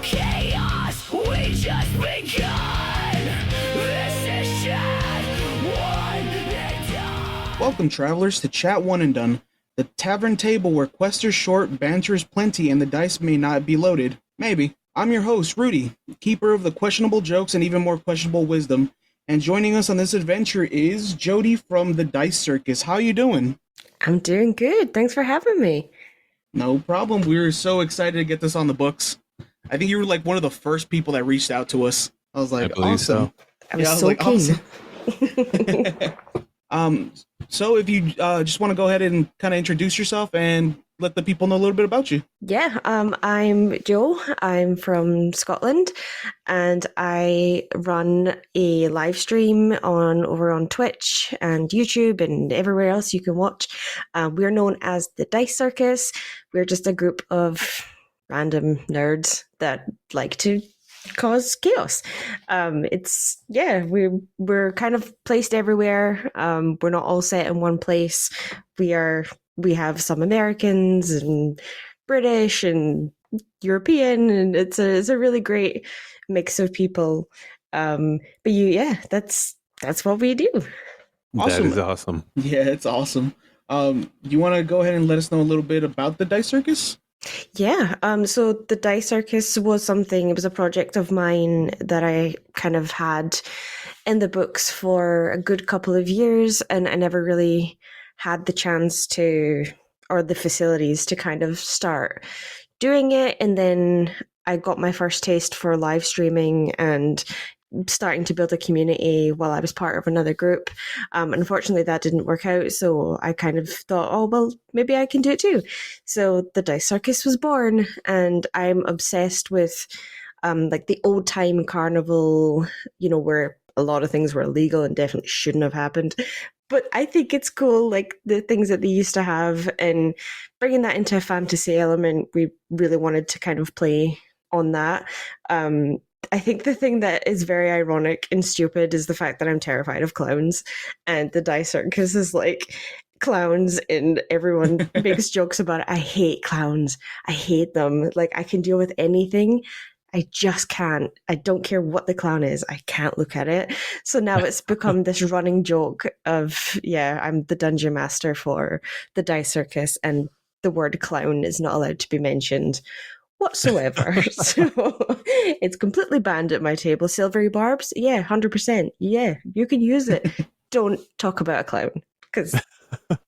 chaos, we just begun. This is chat one and done. Welcome, travelers, to Chat One and Done, the tavern table where quests are short, banter is plenty, and the dice may not be loaded. Maybe. I'm your host, Rudy, keeper of the questionable jokes and even more questionable wisdom. And joining us on this adventure is Jody from the Dice Circus. How you doing? I'm doing good. Thanks for having me. No problem. We were so excited to get this on the books. I think you were like one of the first people that reached out to us. I was like, I believe awesome. so. I was so keen. Awesome. So if you just want to go ahead and kind of introduce yourself and let the people know a little bit about you. Yeah, I'm Jo. I'm from Scotland, and I run a live stream over on Twitch and YouTube and everywhere else you can watch. We're known as the Dice Circus. We're just a group of random nerds that like to cause chaos. We're kind of placed everywhere. We're not all set in one place. We have some Americans and British and European, and it's a really great mix of people. That's what we do. Awesome. That is awesome. Yeah, it's awesome. You want to go ahead and let us know a little bit about the Dice Circus? Yeah, so the Dice Circus it was a project of mine that I kind of had in the books for a good couple of years, and I never really had the chance or the facilities to kind of start doing it. And then I got my first taste for live streaming and starting to build a community while I was part of another group. Unfortunately, that didn't work out. So I kind of thought, oh, well, maybe I can do it too. So the Dice Circus was born, and I'm obsessed with like the old time carnival, where a lot of things were illegal and definitely shouldn't have happened. But I think it's cool, like the things that they used to have, and bringing that into a fantasy element. We really wanted to kind of play on that. I think the thing that is very ironic and stupid is the fact that I'm terrified of clowns, and the Dice Circus is like clowns, and everyone makes jokes about it. I hate clowns. I hate them. Like, I can deal with anything. I just can't. I don't care what the clown is. I can't look at it. So now it's become this running joke of, I'm the dungeon master for the Dice Circus, and the word clown is not allowed to be mentioned whatsoever. So it's completely banned at my table. Silvery barbs? Yeah, 100%. Yeah, you can use it. Don't talk about a clown, because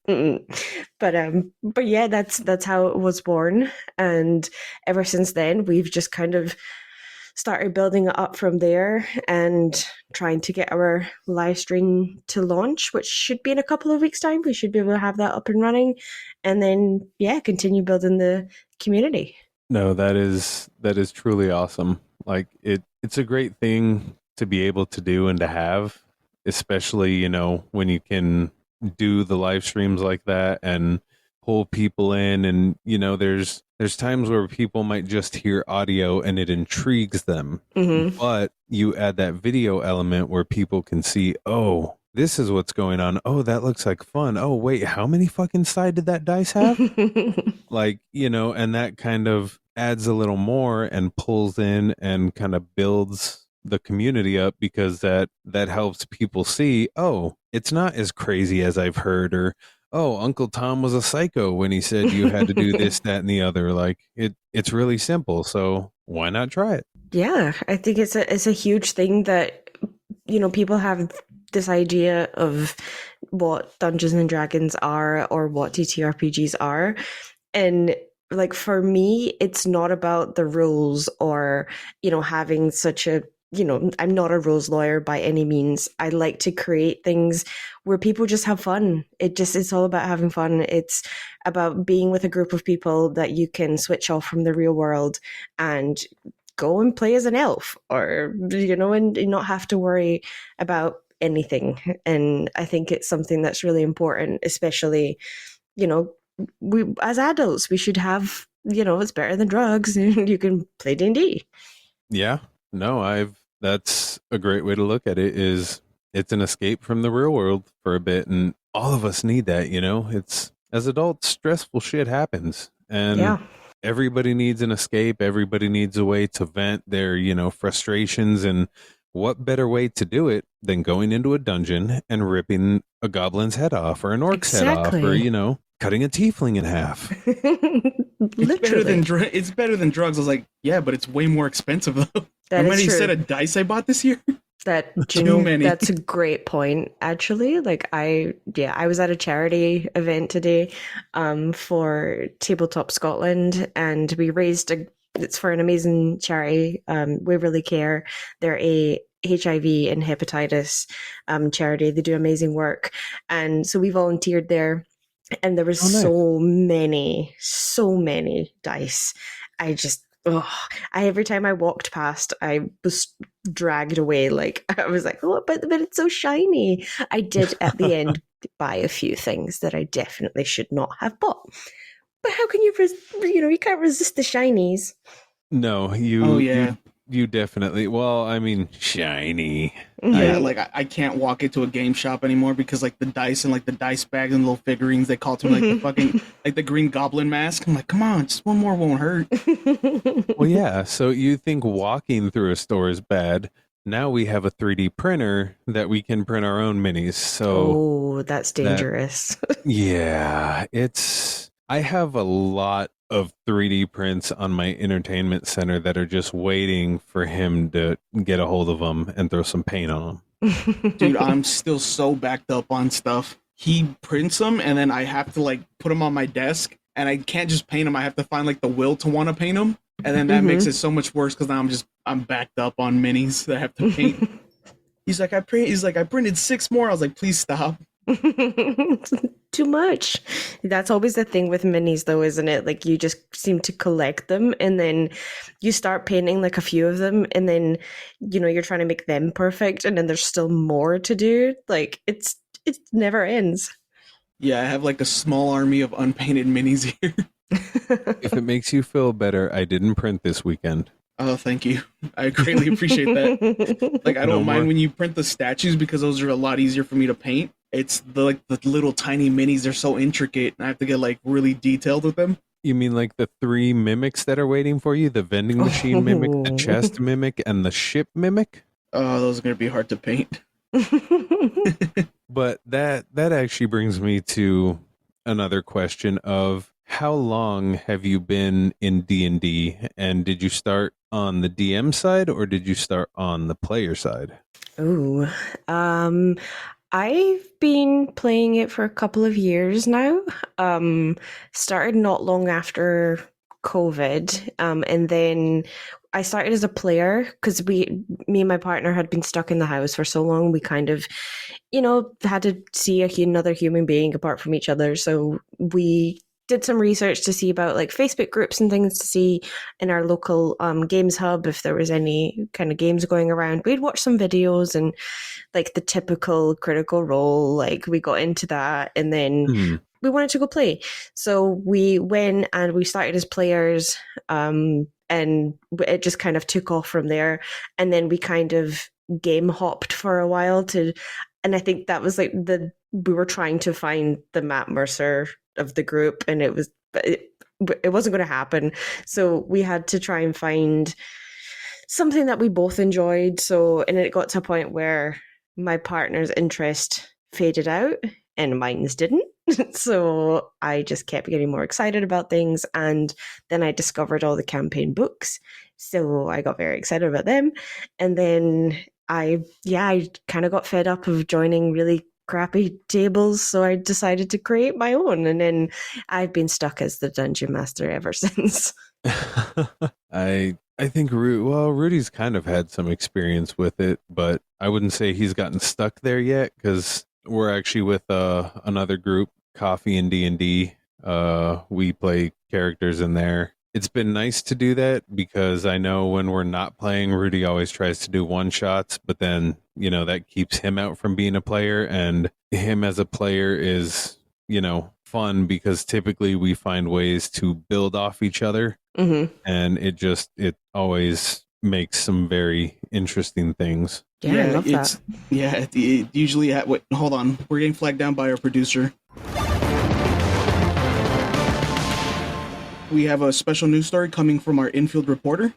but yeah, that's how it was born, and ever since then we've just kind of started building it up from there and trying to get our live stream to launch, which should be in a couple of weeks' time. We should be able to have that up and running, and then continue building the community. No, that is truly awesome. Like it's a great thing to be able to do and to have, especially, when you can do the live streams like that and pull people in, and there's times where people might just hear audio and it intrigues them. Mm-hmm. But you add that video element where people can see, oh, this is what's going on. Oh, that looks like fun. Oh, wait, how many fucking side did that dice have? Like, and that kind of adds a little more and pulls in and kind of builds the community up, because that helps people see, oh, it's not as crazy as I've heard, or oh, Uncle Tom was a psycho when he said you had to do this, that, and the other. Like it's really simple. So why not try it? Yeah, I think it's a huge thing that, people have this idea of what Dungeons and Dragons are or what TTRPGs are. And like, for me, it's not about the rules or, having such a, I'm not a rules lawyer by any means. I like to create things where people just have fun. It's all about having fun. It's about being with a group of people that you can switch off from the real world and go and play as an elf, or, and not have to worry about anything. And I think it's something that's really important, especially, we as adults, we should have, it's better than drugs, and you can play D&D. Yeah, no, that's a great way to look at it. It's an escape from the real world for a bit, and all of us need that. It's, as adults, stressful shit happens, and everybody needs an escape. Everybody needs a way to vent their, frustrations. And what better way to do it than going into a dungeon and ripping a goblin's head off or an orc's head off or, cutting a tiefling in half. Literally. It's better than drugs. I was like, yeah, but it's way more expensive though. That How is many true. set of dice I bought this year? Too many. That's a great point, actually. Like I was at a charity event today, for Tabletop Scotland, and we raised it's for an amazing charity. We Really Care. They're a HIV and hepatitis charity. They do amazing work, and so we volunteered there. And there was so many dice. Every time I walked past, I was dragged away. Like I was like, oh, but it's so shiny. I did at the end buy a few things that I definitely should not have bought. But how can you, you can't resist the shinies. No, you definitely. Well, I mean, shiny. Yeah, like I can't walk into a game shop anymore because like the dice and like the dice bags and little figurines, they call to me like the fucking like the Green Goblin mask. I'm like, come on, just one more won't hurt. Well, yeah. So you think walking through a store is bad? Now we have a 3D printer that we can print our own minis. So that's dangerous. Yeah, I have a lot of 3D prints on my entertainment center that are just waiting for him to get a hold of them and throw some paint on them. Dude, I'm still so backed up on stuff. He prints them and then I have to like put them on my desk and I can't just paint them. I have to find like the will to want to paint them. And then that makes it so much worse because now I'm backed up on minis that I have to paint. He's like, I printed 6 more. I was like, please stop. Too much. That's always the thing with minis though, isn't it? Like you just seem to collect them and then you start painting like a few of them and then you're trying to make them perfect and then there's still more to do. Like it never ends. Yeah, I have like a small army of unpainted minis here. If it makes you feel better, I didn't print this weekend. Oh, thank you. I greatly appreciate that. Like I don't mind when you print the statues because those are a lot easier for me to paint. It's the little tiny minis. They're so intricate, and I have to get like really detailed with them. You mean like the 3 mimics that are waiting for you? The vending machine mimic, the chest mimic, and the ship mimic? Oh, those are going to be hard to paint. But that actually brings me to another question of how long have you been in D&D? And did you start on the DM side or did you start on the player side? Ooh, I've been playing it for a couple of years now. Started not long after COVID, and then I started as a player because me and my partner had been stuck in the house for so long. We kind of, had to see another human being apart from each other. So we did some research to see about like Facebook groups and things to see in our local games hub if there was any kind of games going around. We'd watch some videos and like the typical Critical Role, like we got into that and then we wanted to go play. So we went and we started as players and it just kind of took off from there. And then we kind of game hopped for a while and I think that was like we were trying to find the Matt Mercer of the group and it wasn't going to happen. So we had to try and find something that we both enjoyed. And it got to a point where my partner's interest faded out and mine's didn't. So I just kept getting more excited about things. And then I discovered all the campaign books. So I got very excited about them. And then I kind of got fed up of joining really crappy tables, so I decided to create my own, and then I've been stuck as the dungeon master ever since. I think Rudy's kind of had some experience with it, but I wouldn't say he's gotten stuck there yet because we're actually with another group, Coffee and D&D. We play characters in there. It's been nice to do that because I know when we're not playing, Rudy always tries to do one-shots, but then, that keeps him out from being a player, and him as a player is, fun because typically we find ways to build off each other, and it always makes some very interesting things. Yeah, I love that. Yeah, usually hold on. We're getting flagged down by our producer. we have a special news story coming from our infield reporter.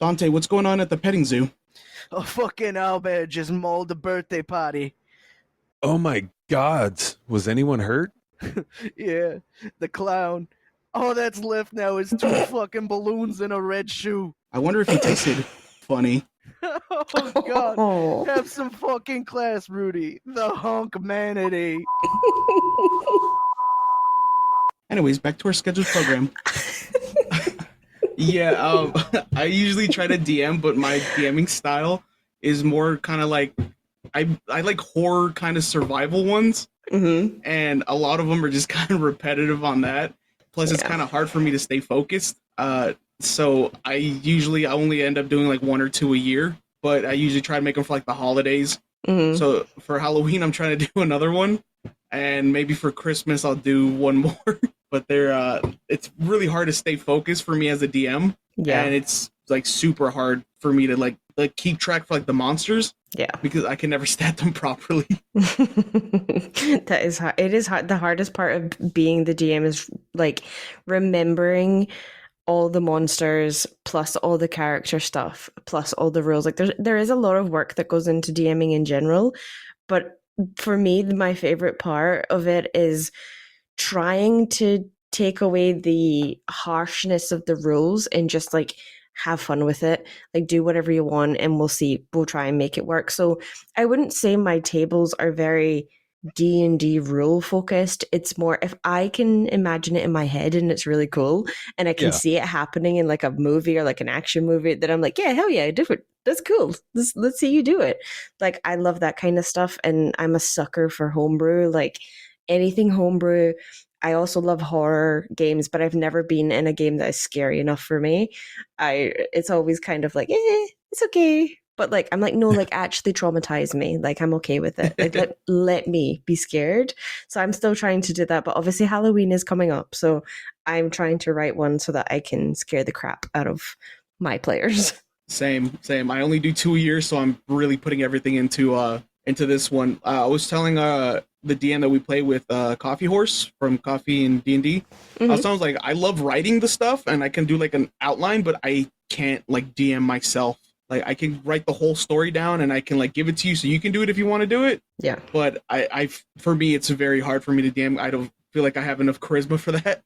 Dante, what's going on at the petting zoo? A fucking owlbear just mauled a birthday party. Oh my gods. Was anyone hurt? Yeah, the clown. All that's left now is 2 fucking balloons and a red shoe. I wonder if he tasted funny. Oh god. Have some fucking class, Rudy. The hunk manity. Anyways, back to our scheduled program. Yeah, I usually try to DM, but my DMing style is more kind of like I like horror kind of survival ones, and a lot of them are just kind of repetitive on that. Plus, it's kind of hard for me to stay focused. So I only end up doing like 1 or 2 a year, but I usually try to make them for like the holidays. So for Halloween, I'm trying to do another one, and maybe for Christmas I'll do one more. But it's really hard to stay focused for me as a DM, and it's like super hard for me to like keep track for like the monsters, because I can never stat them properly. That is hard. It is hard. The hardest part of being the DM is like remembering all the monsters plus all the character stuff plus all the rules. Like there is a lot of work that goes into DMing in general, but for me, my favorite part of it is trying to take away the harshness of the rules and just like have fun with it, like do whatever you want and we'll try and make it work. So I wouldn't say my tables are very D&D rule focused. It's more if I can imagine it in my head and it's really cool and I can see it happening in like a movie or like an action movie, that I'm like, yeah, hell yeah, do it. That's cool. Let's see you do it. Like I love that kind of stuff, and I'm a sucker for homebrew. Like anything homebrew. I also love horror games, but I've never been in a game that is scary enough for me. It's always kind of like, it's okay. But like, I'm like, no, like actually traumatize me. Like I'm okay with it. Like let me be scared. So I'm still trying to do that. But obviously Halloween is coming up. So I'm trying to write one so that I can scare the crap out of my players. Same. I only do 2 a year, so I'm really putting everything into this one. I was telling the DM that we play with, Coffee Horse from Coffee and D&D. I was like, I love writing the stuff and I can do like an outline, but I can't like DM myself. Like I can write the whole story down and I can like give it to you so you can do it if you want to do it. Yeah. But I for me, it's very hard for me to DM. I don't feel like I have enough charisma for that.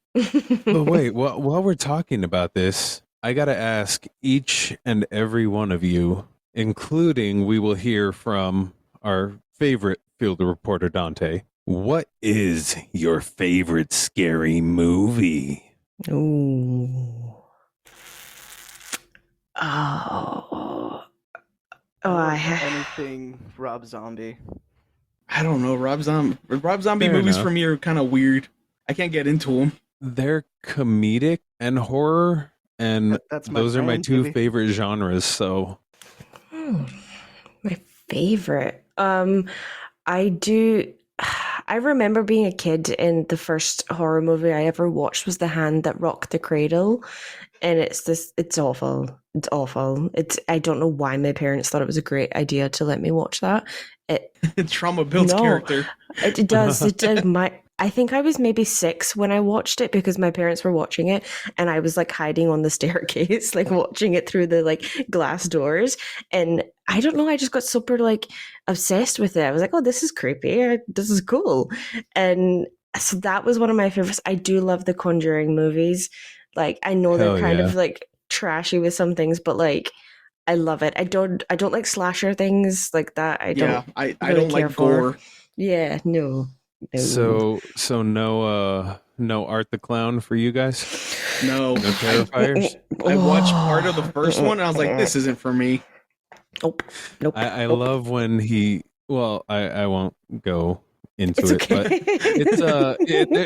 But wait, while we're talking about this, I got to ask each and every one of you, including we will hear from our favorite field reporter, Dante. What is your favorite scary movie? Ooh. I have anything Rob Zombie. I don't know. Rob Zombie Fair movies enough. for me are kind of weird. I can't get into them. They're comedic and horror, and those are my two favorite genres. So, my favorite. I remember being a kid, and the first horror movie I ever watched was The Hand That Rocked the Cradle. And it's awful. It's awful. I don't know why my parents thought it was a great idea to let me watch that. Trauma builds character. It does. I think I was maybe 6 when I watched it because my parents were watching it and I was like hiding on the staircase, like watching it through the like glass doors. And I don't know, I just got super like obsessed with it. I was like, oh, this is creepy. This is cool. And so that was one of my favorites. I do love the Conjuring movies. Like I know they're kind of like trashy with some things, but like I love it. I don't like slasher things like that. I don't like gore. Yeah, no. So no Art the Clown for you guys? No. No Terrifiers? I watched part of the first one and I was like, this isn't for me. Nope. I love when I won't go into It's it, okay.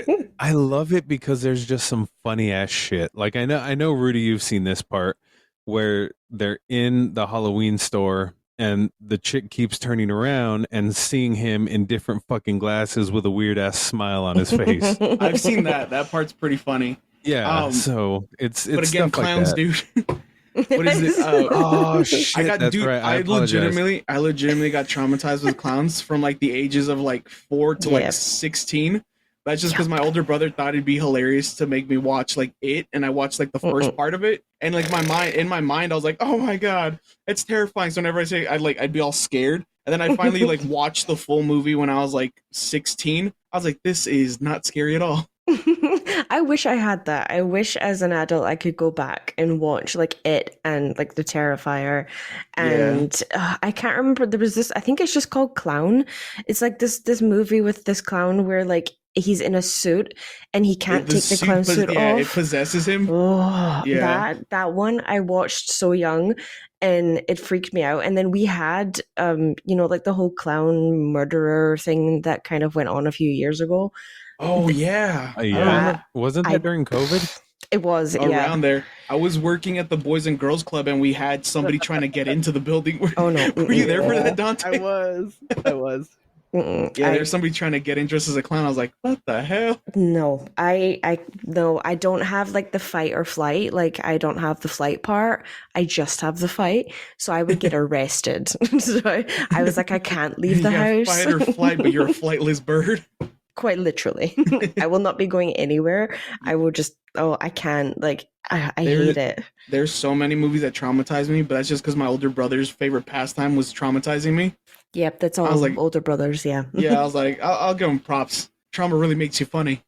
but I love it because there's just some funny ass shit. Like I know Rudy, you've seen this part where they're in the Halloween store and the chick keeps turning around and seeing him in different fucking glasses with a weird ass smile on his face. I've seen that. That part's pretty funny. Yeah. So it's but again, stuff clowns, like dude. What is it? Oh shit! Right. I legitimately got traumatized with clowns from like the ages of like 4 to like 16. That's just because my older brother thought it'd be hilarious to make me watch like it, and I watched like the first part of it, and like in my mind, I was like, oh my god, it's terrifying. So whenever I say I'd be all scared, and then I finally like watched the full movie when I was like 16. I was like, this is not scary at all. I wish I had that. I wish as an adult I could go back and watch like it and like The Terrifier, and I can't remember. There was this. I think it's just called Clown. It's like this movie with this clown where like he's in a suit and he can't take the clown suit off. Yeah, it possesses him. Oh, Yeah. that one I watched so young and it freaked me out. And then we had like the whole clown murderer thing that kind of went on a few years ago. Oh yeah. Wasn't that during COVID? It was around there. I was working at the Boys and Girls Club, and we had somebody trying to get into the building. Oh no! Were you there for that, Dante? I was. There's somebody trying to get in dressed as a clown. I was like, what the hell? No, I don't have like the fight or flight. Like I don't have the flight part. I just have the fight. So I would get arrested. So I was like, I can't leave the house. Fight or flight, but you're a flightless bird. Quite literally. I will not be going anywhere. I will just, I can't. Like, I hate it. There's so many movies that traumatize me, but that's just because my older brother's favorite pastime was traumatizing me. Yep, that's all like, older brothers, yeah. Yeah, I was like, I'll give him props. Trauma really makes you funny.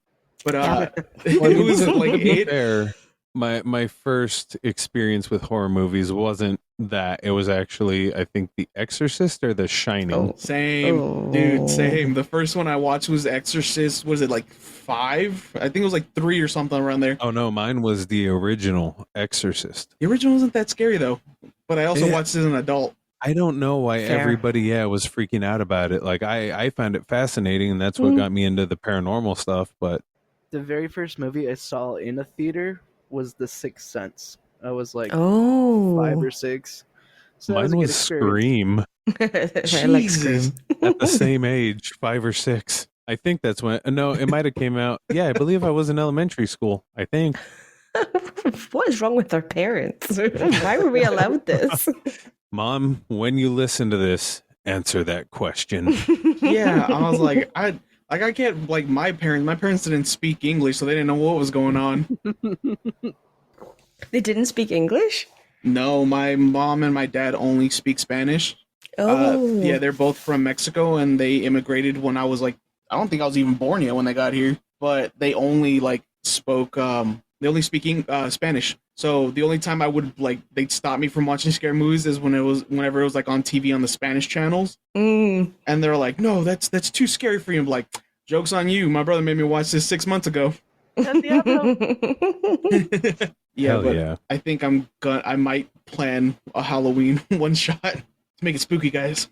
But it was like it. My first experience with horror movies wasn't that. It was actually, I think, The Exorcist or The Shining. Same, dude, same. The first one I watched was Exorcist. Was it like 5? I think it was like 3 or something around there. Oh no, mine was the original Exorcist. The original wasn't that scary though, but I also watched it as an adult. I don't know why everybody was freaking out about it. Like I found it fascinating, and that's what got me into the paranormal stuff. But the very first movie I saw in a theater was The Sixth Sense. I was like 5 or 6. So mine was Scream. I like Scream. At the same age, 5 or 6. I think that's when. No, it might have came out. Yeah, I believe I was in elementary school. I think. What is wrong with our parents? Why were we allowed this? Mom, when you listen to this, answer that question. Yeah, I was like, I can't, like, my parents didn't speak English, so they didn't know what was going on. They didn't speak English? No, my mom and my dad only speak Spanish. Oh. Yeah, they're both from Mexico, and they immigrated when I was like, I don't think I was even born yet when they got here, but they only like spoke, they only speak Spanish. So the only time I would like, they'd stop me from watching scary movies is whenever it was like on TV on the Spanish channels. And they're like, no, that's too scary for you. I'm like, joke's on you. My brother made me watch this 6 months ago. Yeah. I think I might plan a Halloween one shot to make it spooky, guys.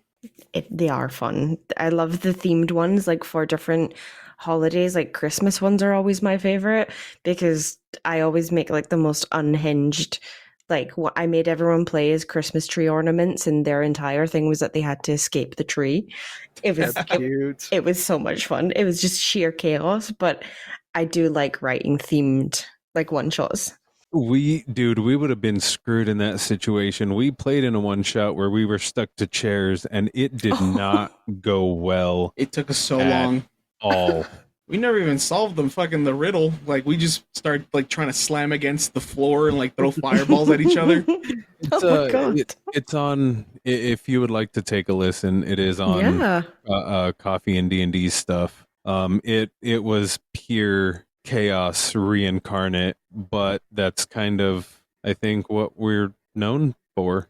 They are fun. I love the themed ones, like for different holidays. Like Christmas ones are always my favorite because I always make like the most unhinged. Like what I made everyone play is Christmas tree ornaments, and their entire thing was that they had to escape the tree. It was cute. It was so much fun. It was just sheer chaos, but I do like writing themed like one shots. We would have been screwed in that situation. We played in a one shot where we were stuck to chairs, and it did not go well. It took us so long. All. We never even solved the riddle. Like we just started like trying to slam against the floor and like throw fireballs at each other. It's on. If you would like to take a listen, it is on Coffee and D&D stuff. It was pure chaos reincarnate, but that's kind of, I think, what we're known for.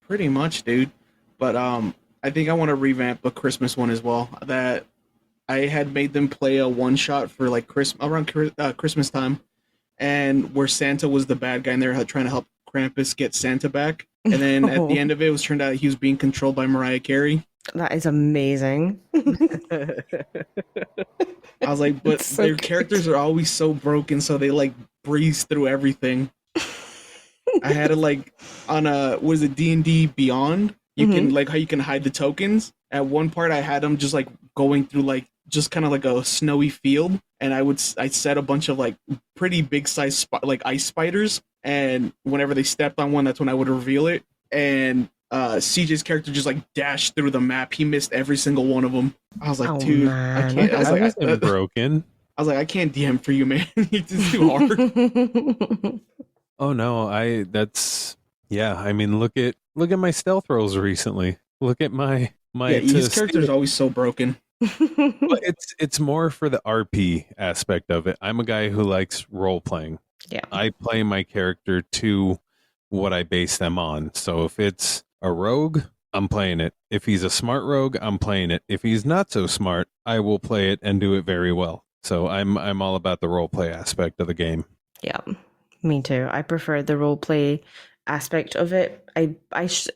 Pretty much, dude. But I think I want to revamp a Christmas one as well. That I had made them play a one shot for like around Christmas time, and where Santa was the bad guy, and they're trying to help Krampus get Santa back. And then at the end of it, turned out he was being controlled by Mariah Carey. That is amazing. I was like, but so their characters are always so broken, so they like breeze through everything. I had it like on D&D Beyond. You can like how you can hide the tokens. At one part, I had them just like going through like just kind of like a snowy field, and I set a bunch of like pretty big size like ice spiders, and whenever they stepped on one, that's when I would reveal it. And CJ's character just like dashed through the map. He missed every single one of them. I was like, Oh, dude, I man. can't. That wasn't broken. I was like, I can't DM for you, man. It's too hard. Oh no, I mean, look at my stealth rolls recently. Look at my Yeah, his character is always so broken. But it's more for the RP aspect of it. I'm a guy who likes role playing. Yeah. I play my character to what I base them on. So if it's a rogue, I'm playing it. If he's a smart rogue, I'm playing it. If he's not so smart, I will play it and do it very well. So I'm all about the role play aspect of the game. Yeah, me too. I prefer the role play aspect of it.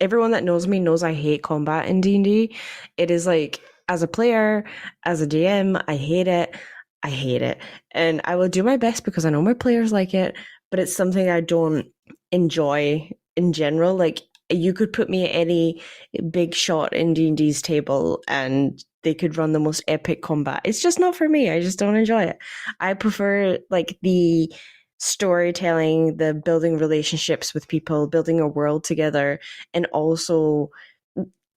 Everyone that knows me knows I hate combat in D&D. It is like, as a player, as a DM, I hate it. I hate it. And I will do my best because I know my players like it, but it's something I don't enjoy in general. Like, you could put me at any big shot in D&D's table and they could run the most epic combat. It's just not for me. I just don't enjoy it. I prefer like the storytelling, the building relationships with people, building a world together. And also,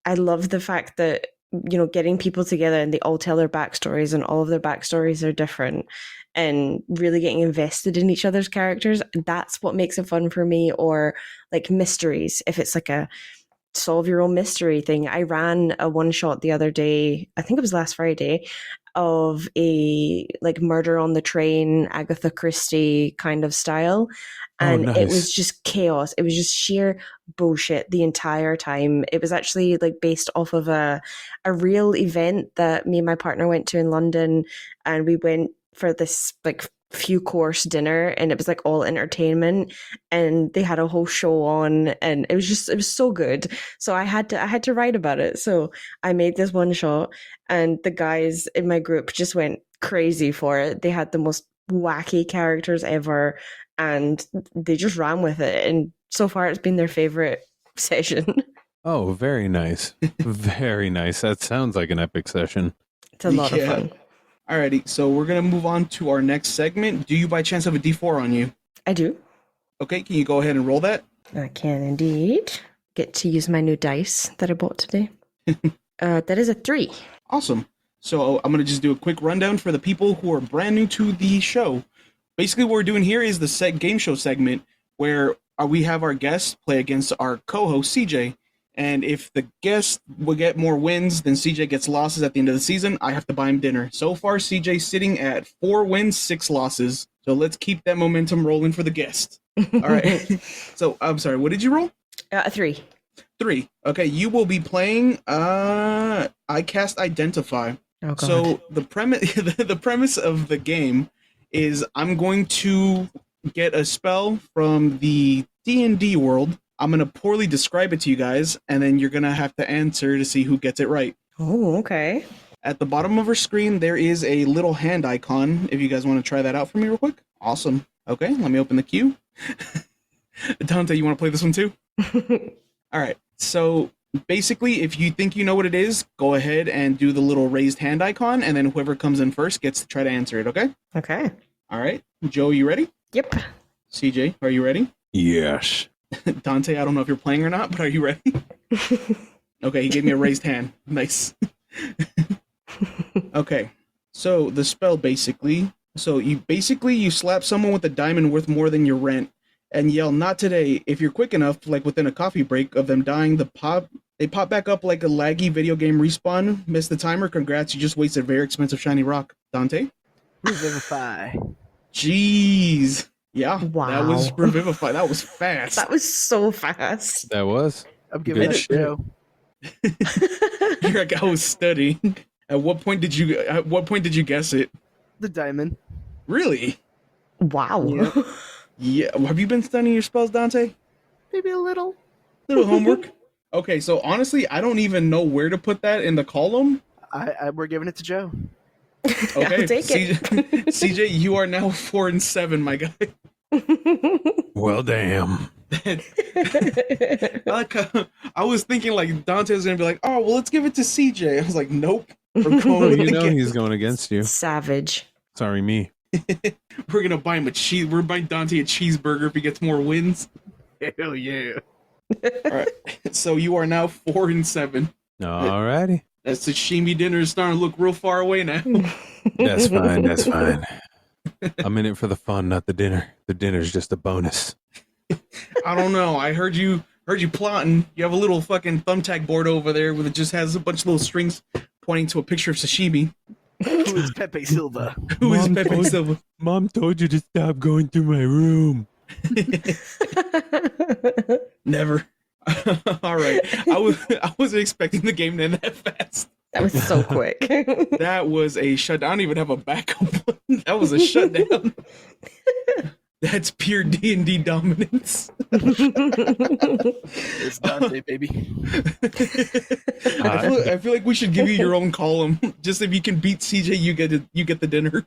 I love the fact that, you know, getting people together and they all tell their backstories and all of their backstories are different, and really getting invested in each other's characters. That's what makes it fun for me. Or like mysteries. If it's like a solve your own mystery thing. I ran a one shot the other day, I think it was last Friday, of a like murder on the train, Agatha Christie kind of style. And nice. It was just chaos. It was just sheer bullshit the entire time. It was actually like based off of a real event that me and my partner went to in London, and we went for this like few course dinner, and it was like all entertainment, and they had a whole show on, and it was so good. So I had to write about it. So I made this one shot, and the guys in my group just went crazy for it. They had the most wacky characters ever, and they just ran with it, and so far it's been their favorite session. Oh, very nice. Very nice. That sounds like an epic session. It's a lot of fun. Alrighty, so we're going to move on to our next segment. Do you by chance have a D4 on you? I do. Okay, can you go ahead and roll that? I can indeed. Get to use my new dice that I bought today. That is a 3. Awesome. So I'm going to just do a quick rundown for the people who are brand new to the show. Basically, what we're doing here is the game show segment where we have our guests play against our co-host, CJ. And if the guest will get more wins than CJ gets losses at the end of the season, I have to buy him dinner. So far, CJ's sitting at 4 wins, 6 losses. So let's keep that momentum rolling for the guest. All right. So, I'm sorry, what did you roll? A 3. 3. Okay, you will be playing I Cast Identify. Oh, God. So the premise of the game is I'm going to get a spell from the D&D world. I'm going to poorly describe it to you guys, and then you're going to have to answer to see who gets it right. Oh, okay. At the bottom of our screen, there is a little hand icon, if you guys want to try that out for me real quick. Awesome. Okay, let me open the queue. Dante, you want to play this one too? All right. So basically, if you think you know what it is, go ahead and do the little raised hand icon, and then whoever comes in first gets to try to answer it, okay? Okay. All right. Joe, you ready? Yep. CJ, are you ready? Yes. Dante, I don't know if you're playing or not, but are you ready? Okay, he gave me a raised hand. Nice. Okay, so the spell basically, you slap someone with a diamond worth more than your rent and yell, "Not today." If you're quick enough, like within a coffee break of them dying, they pop back up like a laggy video game respawn. Miss the timer, congrats, you just wasted very expensive shiny rock. Dante? Revivify. Jeez. Yeah, Wow. That was Revivify. That was fast. That was so fast. That was. I'm giving it a show. You're like, I was studying. At what point did you guess it? The diamond. Really? Wow. Yeah. Yeah. Have you been studying your spells, Dante? Maybe a little. Little homework. Okay, so honestly, I don't even know where to put that in the column. We're giving it to Joe. Okay, I'll take it. CJ, you are now 4 and 7, my guy. Well, damn. I was thinking like Dante was gonna be like, "Oh, well, let's give it to CJ." I was like, "Nope, we're Oh, going you know against- he's going against you. Savage. Sorry, me. We're gonna buy him a cheese. We're buying Dante a cheeseburger if he gets more wins." Hell yeah. All right. So you are now 4-7. Alrighty. That sashimi dinner is starting to look real far away now. That's fine. That's fine. I'm in it for the fun, not the dinner. The dinner's just a bonus. I don't know. I heard you plotting. You have a little fucking thumbtack board over there with it just has a bunch of little strings pointing to a picture of sashimi. Who is Pepe Silva? Who is Pepe Silva? Mom told you to stop going through my room. Never. All right. I wasn't expecting the game to end that fast. That was so quick. That was a shutdown. I don't even have a backup. That was a shutdown. That's pure D&D dominance. It's Dante, baby. I feel like we should give you your own column. Just if you can beat CJ, you get the dinner.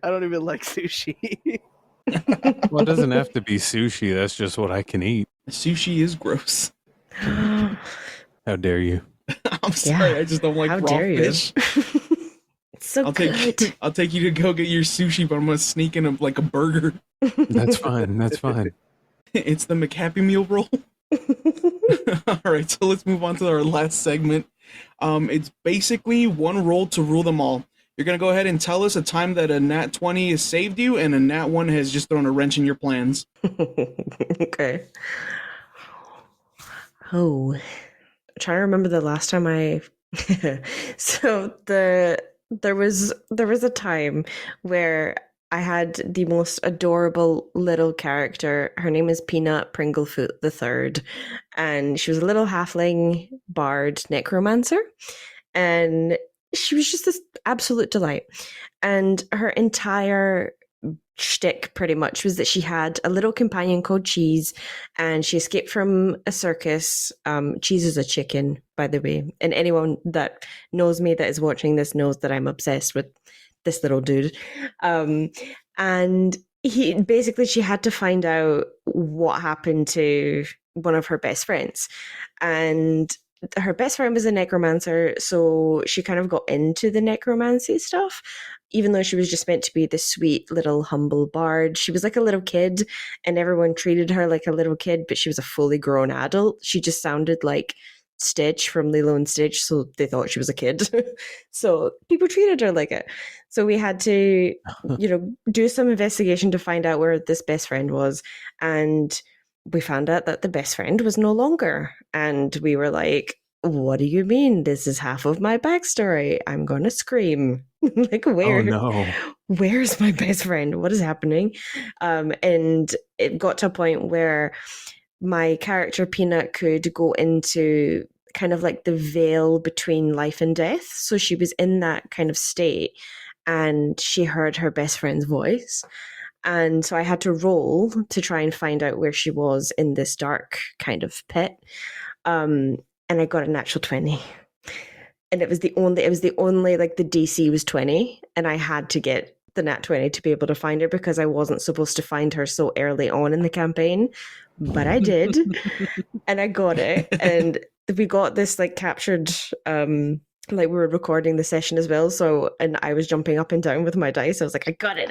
I don't even like sushi. Well, it doesn't have to be sushi. That's just what I can eat. Sushi is gross. How dare you? I'm sorry, I just don't like How raw dare you? fish. It's so good. I'll take you to go get your sushi, but I'm gonna sneak in a burger. That's fine. That's fine. It's the McHappy Meal roll. All right, so let's move on to our last segment. It's basically one roll to rule them all. You're gonna go ahead and tell us a time that a nat 20 has saved you, and a nat 1 has just thrown a wrench in your plans. Okay. Oh, I'm trying to remember the last time I. So there was a time where I had the most adorable little character. Her name is Peanut Pringlefoot III, and she was a little halfling bard necromancer, and she was just this absolute delight. And her entire shtick pretty much was that she had a little companion called Cheese, and she escaped from a circus. Cheese is a chicken, by the way, and anyone that knows me that is watching this knows that I'm obsessed with this little dude. And she had to find out what happened to one of her best friends, and her best friend was a necromancer, so she kind of got into the necromancy stuff. Even though she was just meant to be this sweet little humble bard, she was like a little kid, and everyone treated her like a little kid, but she was a fully grown adult. She just sounded like Stitch from Lilo and Stitch, so they thought she was a kid. So people treated her like it. So we had to, do some investigation to find out where this best friend was, and we found out that the best friend was no longer. And we were like, what do you mean? This is half of my backstory. I'm going to scream. Like, where? Oh, no. Where's my best friend? What is happening? And it got to a point where my character Peanut could go into kind of like the veil between life and death. So she was in that kind of state, and she heard her best friend's voice. And so I had to roll to try and find out where she was in this dark kind of pit. And I got a natural 20. And it was the only, like, the DC was 20. And I had to get the nat 20 to be able to find her, because I wasn't supposed to find her so early on in the campaign. But I did. And I got it. And we got this, like, captured, like, we were recording the session as well. So, and I was jumping up and down with my dice. I was like, I got it.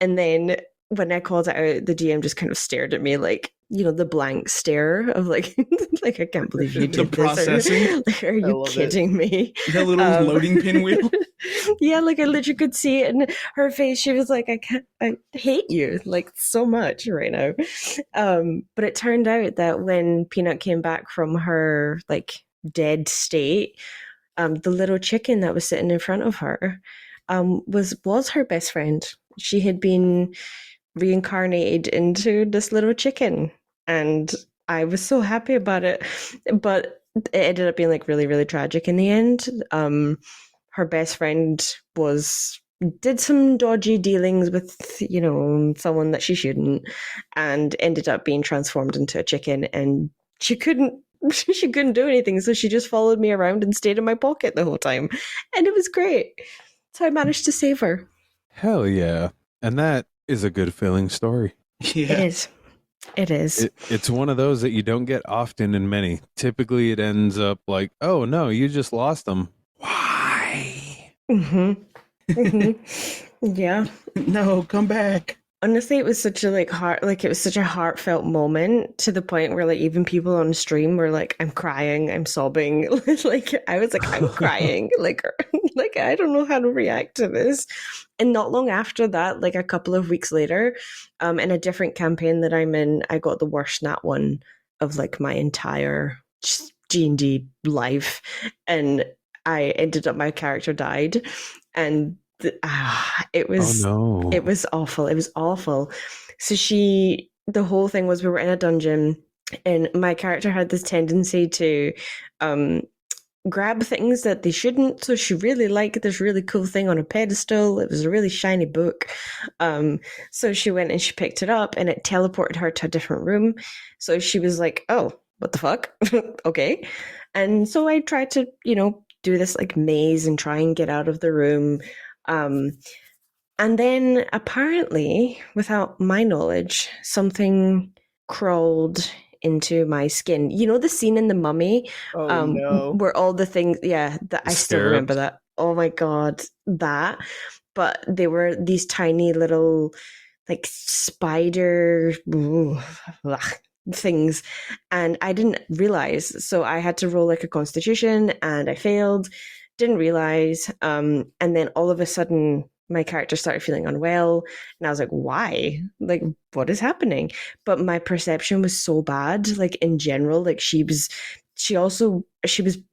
And then when I called it out, the DM just kind of stared at me like, the blank stare of like, like, I can't believe you did the processing. This. Like, are you kidding me? That little loading pinwheel. Yeah, like I literally could see it in her face. She was like, I hate you like so much right now. But it turned out that when Peanut came back from her like dead state, the little chicken that was sitting in front of her was her best friend. She had been reincarnated into this little chicken, and I was so happy about it. But it ended up being like really, really tragic in the end. Her best friend did some dodgy dealings with, someone that she shouldn't, and ended up being transformed into a chicken, and she couldn't do anything. So she just followed me around and stayed in my pocket the whole time. And it was great. So I managed to save her. Hell yeah. And that is a good feeling story. Yeah. It is. It's one of those that you don't get often in many. Typically it ends up like, oh no, you just lost them. Why? Mm-hmm. Mm-hmm. Yeah. No, come back. Honestly, it was such a it was such a heartfelt moment to the point where like even people on stream were like, "I'm crying, I'm sobbing." Like I was like, "I'm crying," like I don't know how to react to this. And not long after that, like a couple of weeks later, in a different campaign that I'm in, I got the worst nat one of like my entire D&D life, and I ended up my character died, and it Oh was no. it was awful. It was awful. So the whole thing was we were in a dungeon, and my character had this tendency to um, grab things that they shouldn't. So she really liked this really cool thing on a pedestal. It was a really shiny book. So she went and she picked it up, and it teleported her to a different room. So she was like, "Oh, what the fuck?" Okay. And so I tried to, do this like maze and try and get out of the room. Um, and then apparently, without my knowledge, something crawled into my skin. You know the scene in The Mummy, Oh no. where all the things, yeah, that I still remember Scarabs. that. Oh my god, that. But they were these tiny little, like spider things, and I didn't realize. So I had to roll like a Constitution, and I failed. Didn't realize, and then all of a sudden my character started feeling unwell, and I was like, why, like what is happening? But my perception was so bad, like in general, like she was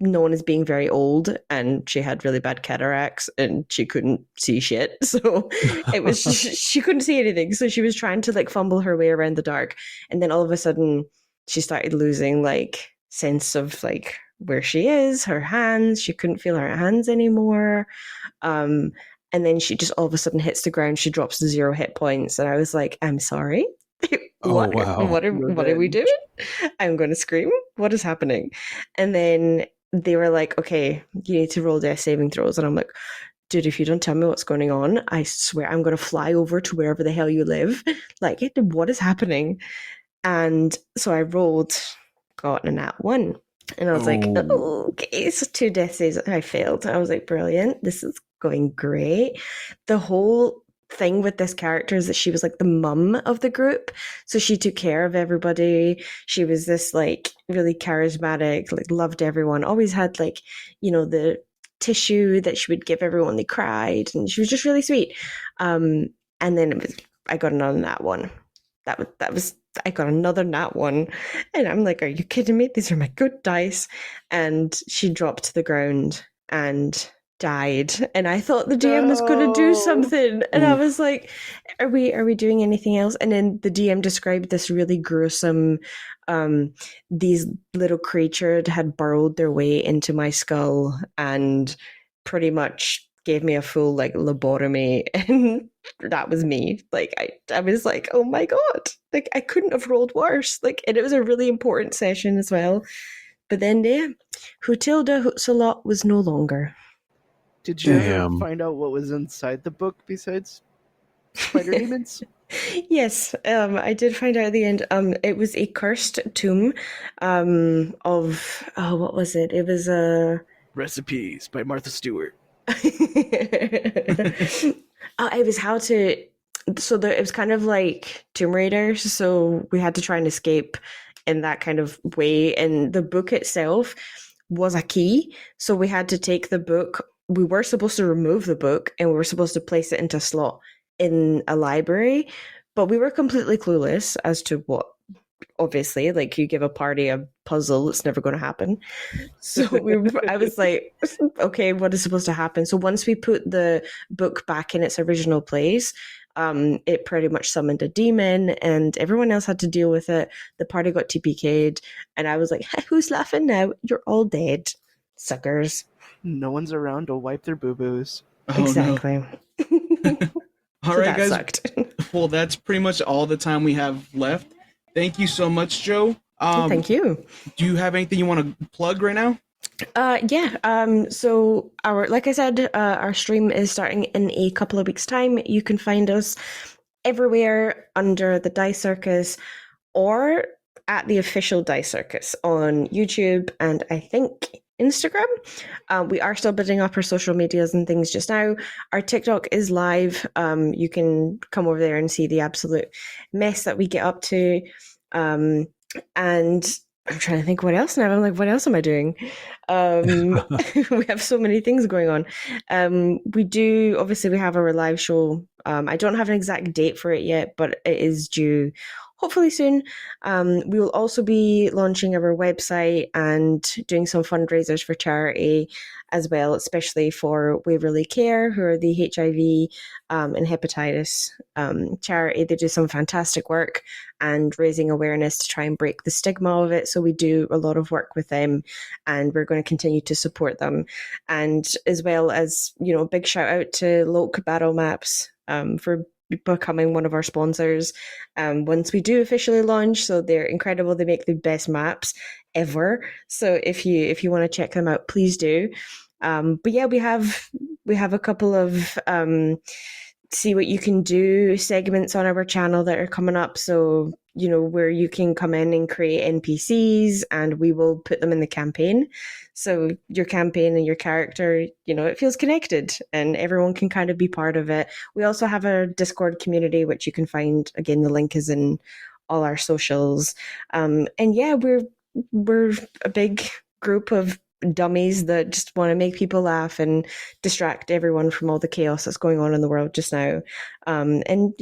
known as being very old, and she had really bad cataracts, and she couldn't see shit. So it was she couldn't see anything, so she was trying to like fumble her way around the dark, and then all of a sudden she started losing like sense of like where she is, her hands. She couldn't feel her hands anymore. Um, and then she just all of a sudden hits the ground. She drops to 0 hit points, and I was like, "I'm sorry. Oh what? wow. What are we doing? I'm going to scream. What is happening?" And then they were like, "Okay, you need to roll death saving throws." And I'm like, "Dude, if you don't tell me what's going on, I swear I'm going to fly over to wherever the hell you live. Like, what is happening?" And so I rolled, got a nat 1. And I was like, Oh. "Oh, okay, so 2 death saves." I failed. I was like, brilliant. This is going great. The whole thing with this character is that she was like the mum of the group. So she took care of everybody. She was this like really charismatic, like loved everyone, always had like, the tissue that she would give everyone they cried. And she was just really sweet. And then I got another nat 1. That was I got another nat 1, and I'm like, "Are you kidding me? These are my good dice." And she dropped to the ground and died, and I thought the DM was going to do No. something, and I Oof. was like, "Are we doing anything else?" And then the DM described this really gruesome. These little creatures had burrowed their way into my skull and pretty much gave me a full like lobotomy, and that was me. Like I was like, oh my god, like I couldn't have rolled worse. Like, and it was a really important session as well. But then, yeah, Hutilda Huxalot was no longer. Did you ever Damn. find out what was inside the book besides spider demons? Yes, I did find out at the end. It was a cursed tomb, of what was it? It was a. Recipes by Martha Stewart. It was how to. So it was kind of like Tomb Raider. So we had to try and escape in that kind of way. And the book itself was a key. So we had to take the book. We were supposed to remove the book, and we were supposed to place it into a slot in a library. But we were completely clueless as to what. Obviously, like you give a party a puzzle, it's never going to happen. So I was like, okay, what is supposed to happen? So once we put the book back in its original place, it pretty much summoned a demon, and everyone else had to deal with it. The party got TPK'd, and I was like, who's laughing now? You're all dead, suckers. No one's around to wipe their boo-boos. Oh Exactly. no. All So right, that guys. sucked. Well, that's pretty much all the time we have left. Thank you so much, Joe. Thank you. Do you have anything you want to plug right now? Yeah. So like I said, our stream is starting in a couple of weeks' time. You can find us everywhere under the Dice Circus, or at the official Dice Circus on YouTube, and I think Instagram. We are still building up our social medias and things just now. Our TikTok is live. You can come over there and see the absolute mess that we get up to. And I'm trying to think what else now. I'm like, what else am I doing? We have so many things going on. Obviously, we have our live show. I don't have an exact date for it yet, but it is due hopefully soon. We will also be launching our website and doing some fundraisers for charity as well, especially for Waverley Care, who are the HIV and hepatitis charity. They do some fantastic work and raising awareness to try and break the stigma of it. So we do a lot of work with them, and we're going to continue to support them. And as well as, a big shout out to Loc Battle Maps for becoming one of our sponsors once we do officially launch. So they're incredible. They make the best maps ever. So if you want to check them out, please do. But yeah, we have a couple of see what you can do segments on our channel that are coming up. So, where you can come in and create NPCs and we will put them in the campaign. So your campaign and your character, it feels connected and everyone can kind of be part of it. We also have a Discord community, which you can find, again, the link is in all our socials. And yeah, we're a big group of dummies that just want to make people laugh and distract everyone from all the chaos that's going on in the world just now. And,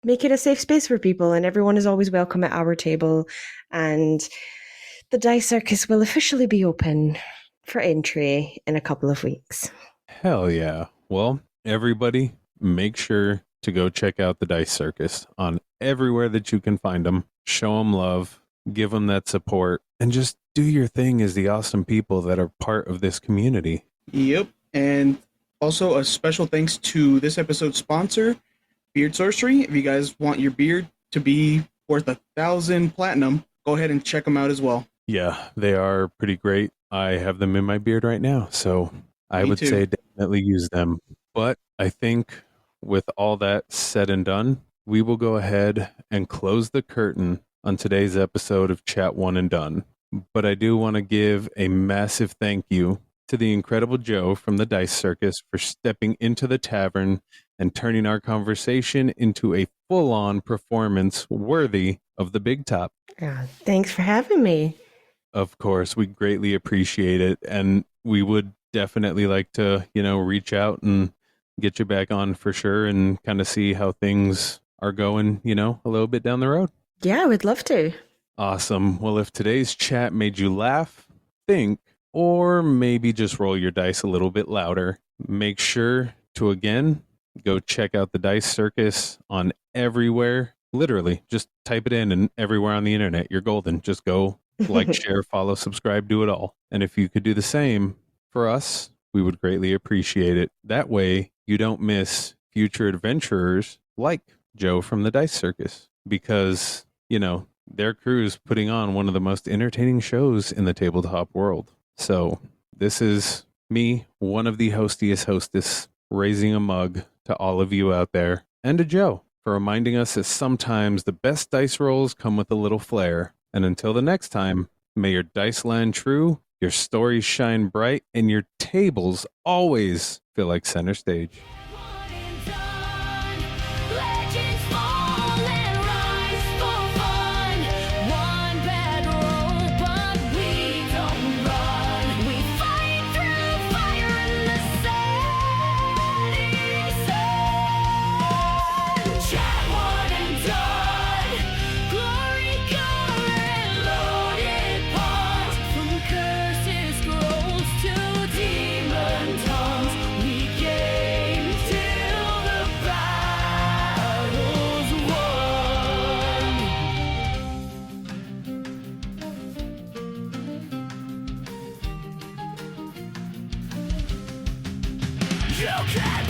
make it a safe space for people, and everyone is always welcome at our table. And the Dice Circus will officially be open for entry in a couple of weeks. Hell yeah. Well, everybody, make sure to go check out the Dice Circus on everywhere that you can find them. Show them love, give them that support, and just do your thing as the awesome people that are part of this community. Yep. And also a special thanks to this episode's sponsor, Beard Sorcery. If you guys want your beard to be worth 1,000 platinum, go ahead and check them out as well. Yeah, they are pretty great. I have them in my beard right now, so I would say definitely use them. But I think with all that said and done, we will go ahead and close the curtain on today's episode of Chat One and Done. But I do want to give a massive thank you to the incredible Joe from the Dice Circus for stepping into the tavern and turning our conversation into a full-on performance worthy of the big top. Thanks for having me. Of course, we greatly appreciate it, and we would definitely like to, reach out and get you back on for sure and kind of see how things are going, a little bit down the road. Yeah, I would love to. Awesome. Well, if today's chat made you laugh, think, or maybe just roll your dice a little bit louder, make sure to, again, go check out the Dice Circus on everywhere. Literally, just type it in and everywhere on the internet. You're golden. Just go like, share, follow, subscribe, do it all. And if you could do the same for us, we would greatly appreciate it. That way, you don't miss future adventurers like Joe from the Dice Circus, because, their crew is putting on one of the most entertaining shows in the tabletop world. So this is me, one of the hostiest hostess, raising a mug to all of you out there, and to Joe for reminding us that sometimes the best dice rolls come with a little flair. And until the next time, may your dice land true, your stories shine bright, and your tables always feel like center stage. You can't